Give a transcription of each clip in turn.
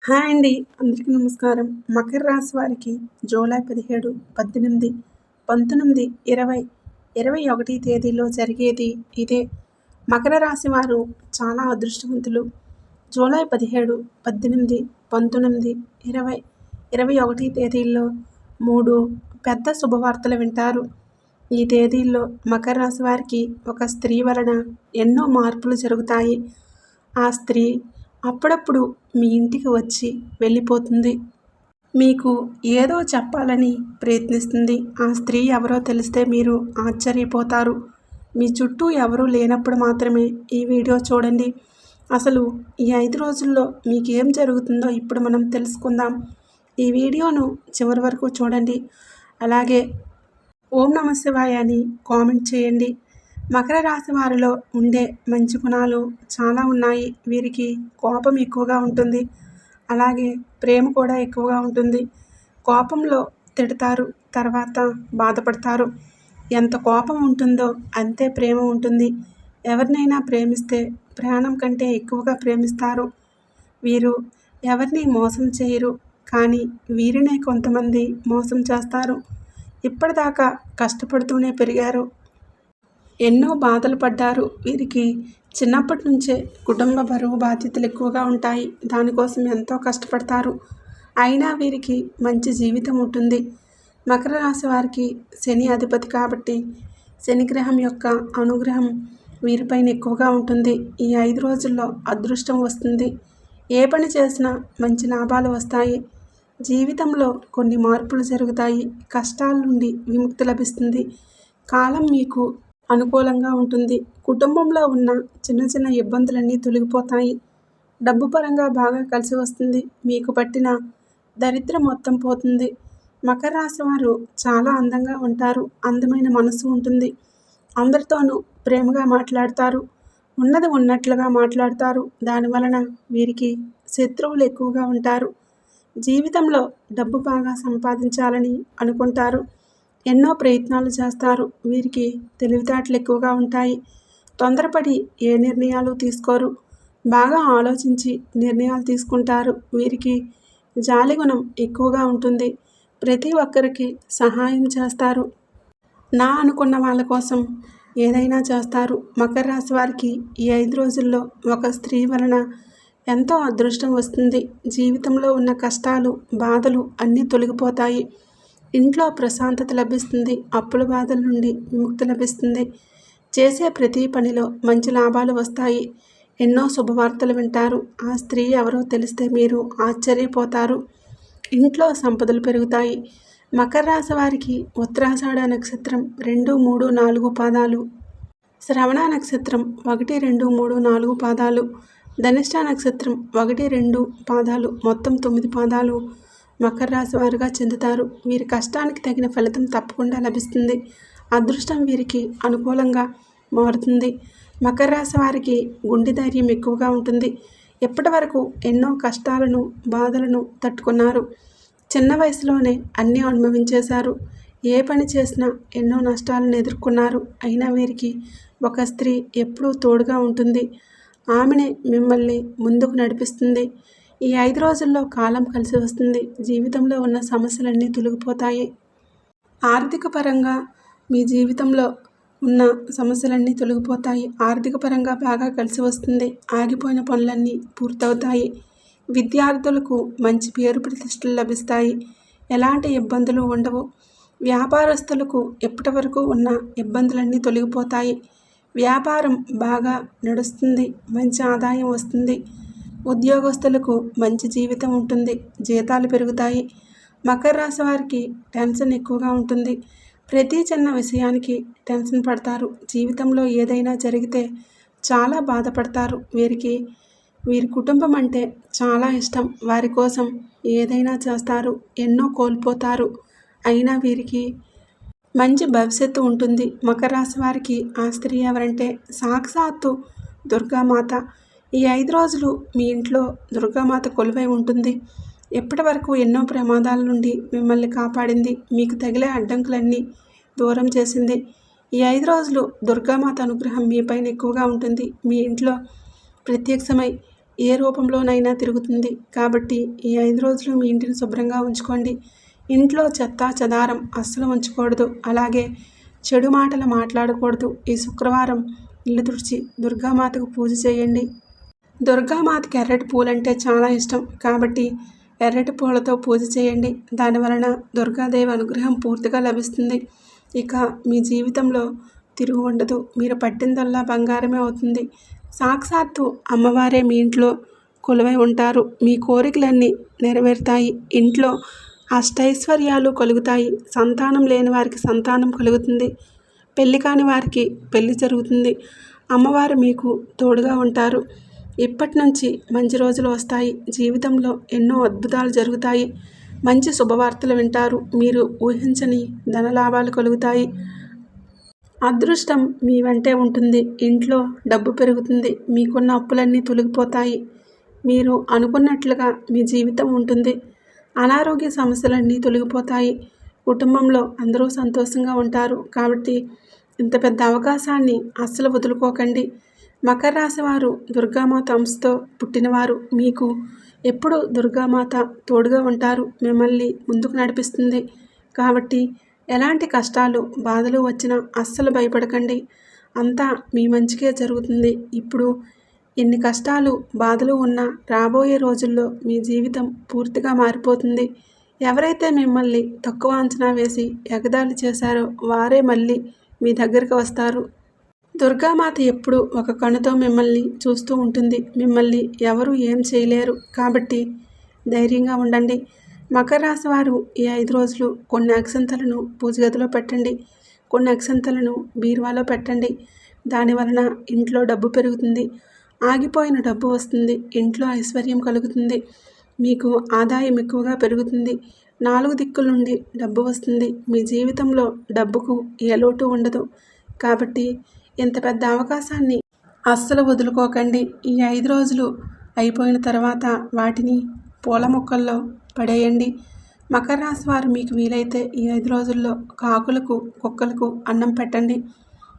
Hi అండి. అందరికీ నమస్కారం. మకర రాశి వారికి జూలై 17, 18, 19, 20, 21 తేదీల్లో జరిగేది ఇదే. మకర రాశి వారు చాలా అదృష్టవంతులు. జూలై 17, 18, 19, 20, 21 తేదీల్లో 3 పెద్ద శుభవార్తలు వింటారు. ఈ తేదీల్లో మకర రాశి వారికి ఒక స్త్రీ వలన ఎన్నో మార్పులు జరుగుతాయి. ఆ స్త్రీ అప్పుడప్పుడు మీ ఇంటికి వచ్చి వెళ్ళిపోతుంది. మీకు ఏదో చెప్పాలని ప్రయత్నిస్తుంది. ఆ స్త్రీ ఎవరో తెలిస్తే మీరు ఆశ్చర్యపోతారు. మీ చుట్టూ ఎవరూ లేనప్పుడు మాత్రమే ఈ వీడియో చూడండి. అసలు ఈ 5 రోజుల్లో మీకేం జరుగుతుందో ఇప్పుడు మనం తెలుసుకుందాం. ఈ వీడియోను చివరి వరకు చూడండి. అలాగే ఓం నమః శివాయ అని కామెంట్ చేయండి. మకర రాశి వారిలో ఉండే మంచి గుణాలు చాలా ఉన్నాయి. వీరికి కోపం ఎక్కువగా ఉంటుంది. అలాగే ప్రేమ కూడా ఎక్కువగా ఉంటుంది. కోపంలో తిడతారు, తర్వాత బాధపడతారు. ఎంత కోపం ఉంటుందో అంతే ప్రేమ ఉంటుంది. ఎవరినైనా ప్రేమిస్తే ప్రాణం కంటే ఎక్కువగా ప్రేమిస్తారు. వీరు ఎవరిని మోసం చేయరు, కానీ వీరినే కొంతమంది మోసం చేస్తారు. ఇప్పటిదాకా కష్టపడుతూనే పెరిగారు. ఎన్నో బాధలు పడ్డారు. వీరికి చిన్నప్పటి నుంచే కుటుంబ బరువు బాధ్యతలు ఎక్కువగా ఉంటాయి. దానికోసం ఎంతో కష్టపడతారు. అయినా వీరికి మంచి జీవితం ఉంటుంది. మకర రాశి వారికి శని అధిపతి కాబట్టి శనిగ్రహం యొక్క అనుగ్రహం వీరిపైన ఎక్కువగా ఉంటుంది. ఈ 5 రోజుల్లో అదృష్టం వస్తుంది. ఏ పని చేసినా మంచి లాభాలు వస్తాయి. జీవితంలో కొన్ని మార్పులు జరుగుతాయి. కష్టాల నుండి విముక్తి లభిస్తుంది. కాలం మీకు అనుకూలంగా ఉంటుంది. కుటుంబంలో ఉన్న చిన్న చిన్న ఇబ్బందులన్నీ తొలగిపోతాయి. డబ్బు పరంగా బాగా కలిసి వస్తుంది. మీకు పట్టిన దరిద్రం మొత్తం పోతుంది. మకర రాశి వారు చాలా అందంగా ఉంటారు. అందమైన మనసు ఉంటుంది. అందరితోనూ ప్రేమగా మాట్లాడతారు. ఉన్నది ఉన్నట్లుగా మాట్లాడతారు. దానివలన వీరికి శత్రువులు ఎక్కువగా ఉంటారు. జీవితంలో డబ్బు బాగా సంపాదించాలని అనుకుంటారు. ఎన్నో ప్రయత్నాలు చేస్తారు. వీరికి తెలివితేటలు ఎక్కువగా ఉంటాయి. తొందరపడి ఏ నిర్ణయాలు తీసుకోరు. బాగా ఆలోచించి నిర్ణయాలు తీసుకుంటారు. వీరికి జాలిగుణం ఎక్కువగా ఉంటుంది. ప్రతి ఒక్కరికి సహాయం చేస్తారు. నా అనుకున్న వాళ్ళ కోసం ఏదైనా చేస్తారు. మకర రాశి వారికి ఈ 5 రోజుల్లో ఒక స్త్రీ వలన ఎంతో అదృష్టం వస్తుంది. జీవితంలో ఉన్న కష్టాలు, బాధలు అన్నీ తొలగిపోతాయి. ఇంట్లో ప్రశాంతత లభిస్తుంది. అప్పుల బాధల నుండి విముక్తి లభిస్తుంది. చేసే ప్రతి పనిలో మంచి లాభాలు వస్తాయి. ఎన్నో శుభవార్తలు వింటారు. ఆ స్త్రీ ఎవరో తెలిస్తే మీరు ఆశ్చర్యపోతారు. ఇంట్లో సంపదలు పెరుగుతాయి. మకర రాశి వారికి ఉత్తరాషాఢ నక్షత్రం 2, 3, 4 పాదాలు, శ్రవణ నక్షత్రం 1, 2, 3, 4 పాదాలు, ధనిష్ట నక్షత్రం 1, 2 పాదాలు, మొత్తం 9 పాదాలు మకర రాశి వారుగా చెందుతారు. వీరి కష్టానికి తగిన ఫలితం తప్పకుండా లభిస్తుంది. అదృష్టం వీరికి అనుకూలంగా మారుతుంది. మకర రాశి వారికి గుండె ధైర్యం ఎక్కువగా ఉంటుంది. ఇప్పటి వరకు ఎన్నో కష్టాలను, బాధలను తట్టుకున్నారు. చిన్న వయసులోనే అన్నీ అనుభవించేశారు. ఏ పని చేసినా ఎన్నో నష్టాలను ఎదుర్కొన్నారు. అయినా వీరికి ఒక స్త్రీ ఎప్పుడూ తోడుగా ఉంటుంది. ఆమెనే మిమ్మల్ని ముందుకు నడిపిస్తుంది. ఈ 5 రోజుల్లో కాలం కలిసి వస్తుంది. జీవితంలో ఉన్న సమస్యలన్నీ తొలగిపోతాయి. ఆర్థిక పరంగా మీ జీవితంలో ఉన్న సమస్యలన్నీ తొలగిపోతాయి. ఆర్థిక పరంగా బాగా కలిసి వస్తుంది. ఆగిపోయిన పనులన్నీ పూర్తవుతాయి. విద్యార్థులకు మంచి పేరు ప్రతిష్టలు లభిస్తాయి. ఎలాంటి ఇబ్బందులు ఉండవు. వ్యాపారస్తులకు ఇప్పటి వరకు ఉన్న ఇబ్బందులన్నీ తొలగిపోతాయి. వ్యాపారం బాగా నడుస్తుంది. మంచి ఆదాయం వస్తుంది. ఉద్యోగస్తులకు మంచి జీవితం ఉంటుంది. జీతాలు పెరుగుతాయి. మకర రాశి వారికి టెన్షన్ ఎక్కువగా ఉంటుంది. ప్రతి చిన్న విషయానికి టెన్షన్ పడతారు. జీవితంలో ఏదైనా జరిగితే చాలా బాధపడతారు. వీరి కుటుంబం అంటే చాలా ఇష్టం. వారి కోసం ఏదైనా చేస్తారు. ఎన్నో కోల్పోతారు. అయినా వీరికి మంచి భవిష్యత్తు ఉంటుంది. మకర రాశి వారికి ఆ స్త్రీ ఎవరంటే సాక్షాత్తు దుర్గామాత. ఈ 5 రోజులు మీ ఇంట్లో దుర్గామాత కొలువై ఉంటుంది. ఇప్పటి వరకు ఎన్నో ప్రమాదాల నుండి మిమ్మల్ని కాపాడింది. మీకు తగిలే అడ్డంకులన్నీ దూరం చేసింది. ఈ 5 రోజులు దుర్గామాత అనుగ్రహం మీపైన ఎక్కువగా ఉంటుంది. మీ ఇంట్లో ప్రత్యక్షమై ఏ రూపంలోనైనా తిరుగుతుంది. కాబట్టి ఈ 5 రోజులు మీ ఇంటిని శుభ్రంగా ఉంచుకోండి. ఇంట్లో చెత్తా చెదారం అస్సలు ఉంచకూడదు. అలాగే చెడు మాటలు మాట్లాడకూడదు. ఈ శుక్రవారం ఇల్లు తుడిచి దుర్గామాతకు పూజ చేయండి. దుర్గామాతకి ఎర్రటి పూలంటే చాలా ఇష్టం. కాబట్టి ఎర్రటి పూలతో పూజ చేయండి. దానివలన దుర్గాదేవి అనుగ్రహం పూర్తిగా లభిస్తుంది. ఇక మీ జీవితంలో తిరుగు ఉండదు. మీరు పట్టిందల్లా బంగారమే అవుతుంది. సాక్షాత్తు అమ్మవారే మీ ఇంట్లో కొలువై ఉంటారు. మీ కోరికలన్నీ నెరవేరుతాయి. ఇంట్లో అష్టైశ్వర్యాలు కలుగుతాయి. సంతానం లేని వారికి సంతానం కలుగుతుంది. పెళ్లి కాని వారికి పెళ్లి జరుగుతుంది. అమ్మవారు మీకు తోడుగా ఉంటారు. ఇప్పటి నుంచి మంచి రోజులు వస్తాయి. జీవితంలో ఎన్నో అద్భుతాలు జరుగుతాయి. మంచి శుభవార్తలు వింటారు. మీరు ఊహించని ధనలాభాలు కలుగుతాయి. అదృష్టం మీ వెంటే ఉంటుంది. ఇంట్లో డబ్బు పెరుగుతుంది. మీకున్న అప్పులన్నీ తొలగిపోతాయి. మీరు అనుకున్నట్లుగా మీ జీవితం ఉంటుంది. అనారోగ్య సమస్యలన్నీ తొలగిపోతాయి. కుటుంబంలో అందరూ సంతోషంగా ఉంటారు. కాబట్టి ఇంత పెద్ద అవకాశాన్ని అస్సలు వదులుకోకండి. మకర రాశి వారు దుర్గామాత అంశతో పుట్టినవారు. మీకు ఎప్పుడు దుర్గామాత తోడుగా ఉంటారు. మిమ్మల్ని ముందుకు నడిపిస్తుంది. కాబట్టి ఎలాంటి కష్టాలు బాధలు వచ్చినా అస్సలు భయపడకండి. అంతా మీ మంచికే జరుగుతుంది. ఇప్పుడు ఎన్ని కష్టాలు బాధలు ఉన్నా రాబోయే రోజుల్లో మీ జీవితం పూర్తిగా మారిపోతుంది. ఎవరైతే మిమ్మల్ని తక్కువ అంచనా వేసి ఎగతాళి చేశారో వారే మళ్ళీ మీ దగ్గరికి వస్తారు. దుర్గామాత ఎప్పుడు ఒక కనుతో మిమ్మల్ని చూస్తూ ఉంటుంది. మిమ్మల్ని ఎవరు ఏం చేయలేరు. కాబట్టి ధైర్యంగా ఉండండి. మకర రాశి వారు ఈ 5 రోజులు కొన్ని అక్షంతలను పూజగదిలో పెట్టండి. కొన్ని అక్షంతలను బీరువాలో పెట్టండి. దానివలన ఇంట్లో డబ్బు పెరుగుతుంది. ఆగిపోయిన డబ్బు వస్తుంది. ఇంట్లో ఐశ్వర్యం కలుగుతుంది. మీకు ఆదాయం ఎక్కువగా పెరుగుతుంది. 4 దిక్కుల నుండి డబ్బు వస్తుంది. మీ జీవితంలో డబ్బుకు ఏ లోటు ఉండదు. కాబట్టి ఇంత పెద్ద అవకాశాన్ని అస్సలు వదులుకోకండి. ఈ 5 రోజులు అయిపోయిన తర్వాత వాటిని పూల మొక్కల్లో పడేయండి. మకర రాశి వారు మీకు వీలైతే ఈ 5 రోజుల్లో కాకులకు కుక్కలకు అన్నం పెట్టండి.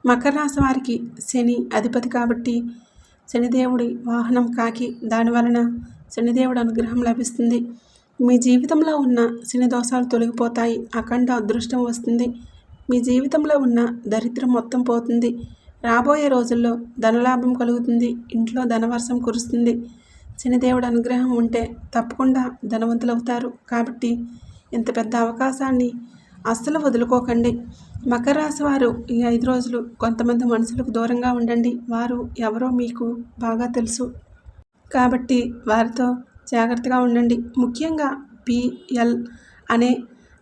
మకర రాశి వారికి శని అధిపతి కాబట్టి శనిదేవుడి వాహనం కాకి. దానివలన శనిదేవుడి అనుగ్రహం లభిస్తుంది. మీ జీవితంలో ఉన్న శని దోషాలు తొలగిపోతాయి. అఖండ అదృష్టం వస్తుంది. మీ జీవితంలో ఉన్న దరిద్రం మొత్తం పోతుంది. రాబోయే రోజుల్లో ధనలాభం కలుగుతుంది. ఇంట్లో ధనవర్షం కురుస్తుంది. శనిదేవుడి అనుగ్రహం ఉంటే తప్పకుండా ధనవంతులవుతారు. కాబట్టి ఇంత పెద్ద అవకాశాన్ని అస్సలు వదులుకోకండి. మకర రాశి వారు ఈ 5 రోజులు కొంతమంది మనుషులకు దూరంగా ఉండండి. వారు ఎవరో మీకు బాగా తెలుసు. కాబట్టి వారితో జాగ్రత్తగా ఉండండి. ముఖ్యంగా పిఎల్ అనే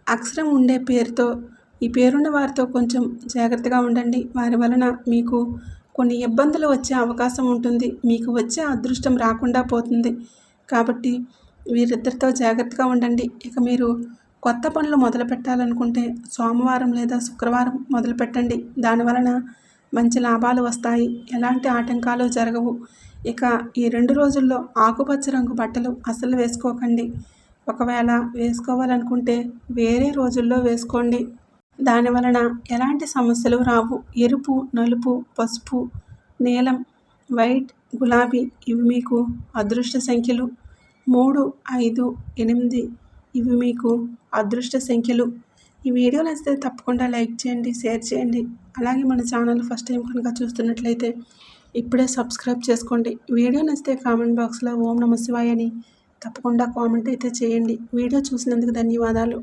అక్షరం ఉండే పేరుతో ఈ పేరున్న వారితో కొంచెం జాగ్రత్తగా ఉండండి. వారి వలన మీకు కొన్ని ఇబ్బందులు వచ్చే అవకాశం ఉంటుంది. మీకు వచ్చే అదృష్టం రాకుండా పోతుంది. కాబట్టి వీరిద్దరితో జాగ్రత్తగా ఉండండి. ఇక మీరు కొత్త పనులు మొదలు పెట్టాలనుకుంటే సోమవారం లేదా శుక్రవారం మొదలు పెట్టండి. దానివలన మంచి లాభాలు వస్తాయి. ఎలాంటి ఆటంకాలు జరగవు. ఇక ఈ 2 రోజుల్లో ఆకుపచ్చ రంగు బట్టలు అస్సలు వేసుకోకండి. ఒకవేళ వేసుకోవాలనుకుంటే వేరే రోజుల్లో వేసుకోండి. దానివలన ఎలాంటి సమస్యలు రావు. ఎరుపు, నలుపు, పసుపు, నీలం, వైట్, గులాబీ ఇవి మీకు అదృష్ట సంఖ్యలు. 3, 5, 8 ఇవి మీకు అదృష్ట సంఖ్యలు. ఈ వీడియో నచ్చితే తప్పకుండా లైక్ చేయండి, షేర్ చేయండి. అలాగే మన ఛానల్ ఫస్ట్ టైం కనుక చూస్తున్నట్లయితే ఇప్పుడే సబ్స్క్రైబ్ చేసుకోండి. వీడియో నచ్చితే కామెంట్ బాక్స్లో ఓం నమః శివాయ అని తప్పకుండా కామెంట్ అయితే చేయండి. వీడియో చూసినందుకు ధన్యవాదాలు.